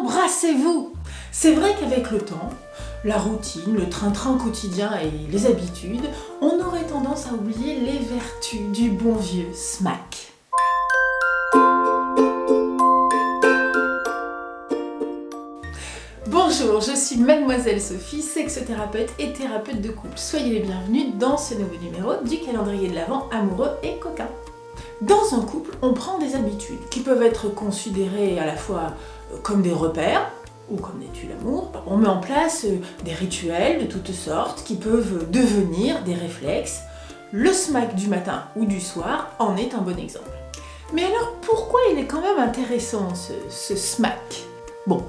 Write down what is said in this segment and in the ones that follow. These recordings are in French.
Embrassez-vous! C'est vrai qu'avec le temps, la routine, le train-train quotidien et les habitudes, on aurait tendance à oublier les vertus du bon vieux smack. Bonjour, je suis Mademoiselle Sophie, sexothérapeute et thérapeute de couple. Soyez les bienvenus dans ce nouveau numéro du calendrier de l'Avent amoureux et coquin. Dans un couple, on prend des habitudes qui peuvent être considérées à la fois comme des repères ou comme des tuiles d'amour. On met en place des rituels de toutes sortes qui peuvent devenir des réflexes. Le smack du matin ou du soir en est un bon exemple. Mais alors pourquoi il est quand même intéressant ce smack? Bon,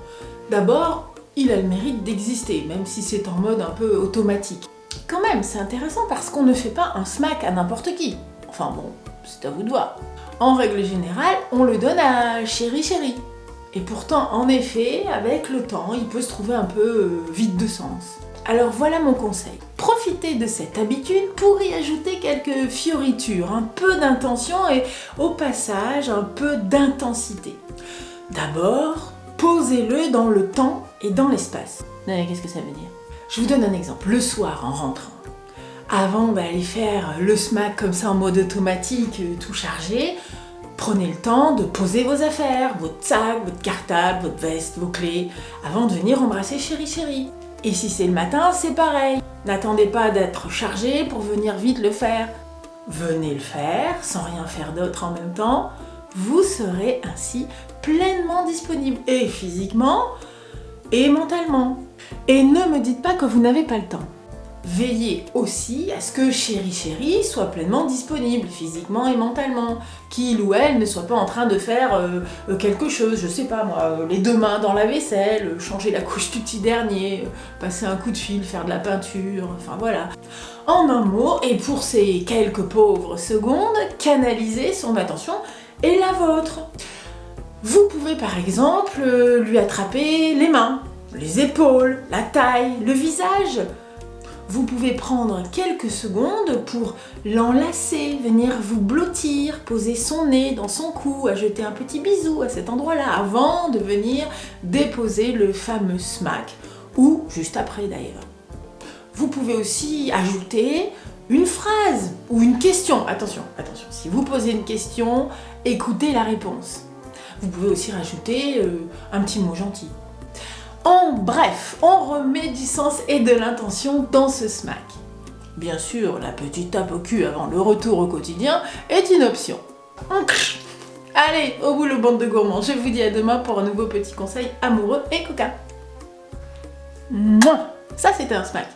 d'abord, il a le mérite d'exister, même si c'est en mode un peu automatique. Quand même, c'est intéressant parce qu'on ne fait pas un smack à n'importe qui. Enfin bon, c'est à vous de voir. En règle générale, on le donne à chéri. Et pourtant, en effet, avec le temps, il peut se trouver un peu vide de sens. Alors voilà mon conseil. Profitez de cette habitude pour y ajouter quelques fioritures, un peu d'intention et au passage un peu d'intensité. D'abord, posez-le dans le temps et dans l'espace. Qu'est-ce que ça veut dire? Je vous donne un exemple. Le soir, en rentrant, avant d'aller faire le smack comme ça en mode automatique, tout chargé, prenez le temps de poser vos affaires, votre sac, votre cartable, votre veste, vos clés, avant de venir embrasser chéri. Et si c'est le matin, c'est pareil. N'attendez pas d'être chargé pour venir vite le faire. Venez le faire sans rien faire d'autre en même temps. Vous serez ainsi pleinement disponible, et physiquement, et mentalement. Et ne me dites pas que vous n'avez pas le temps. Veillez aussi à ce que chéri soit pleinement disponible, physiquement et mentalement. Qu'il ou elle ne soit pas en train de faire quelque chose, je sais pas moi, les deux mains dans la vaisselle, changer la couche du petit dernier, passer un coup de fil, faire de la peinture, enfin voilà. En un mot, et pour ces quelques pauvres secondes, canalisez son attention et la vôtre. Vous pouvez par exemple lui attraper les mains, les épaules, la taille, le visage. Vous pouvez prendre quelques secondes pour l'enlacer, venir vous blottir, poser son nez dans son cou, ajouter un petit bisou à cet endroit-là avant de venir déposer le fameux smack, ou juste après d'ailleurs. Vous pouvez aussi ajouter une phrase ou une question. Attention, si vous posez une question, écoutez la réponse. Vous pouvez aussi rajouter un petit mot gentil. En bref, on remet du sens et de l'intention dans ce smack. Bien sûr, la petite tape au cul avant le retour au quotidien est une option. Allez, au bout le bande de gourmands. Je vous dis à demain pour un nouveau petit conseil amoureux et coquin. Mouah, ça c'était un smack.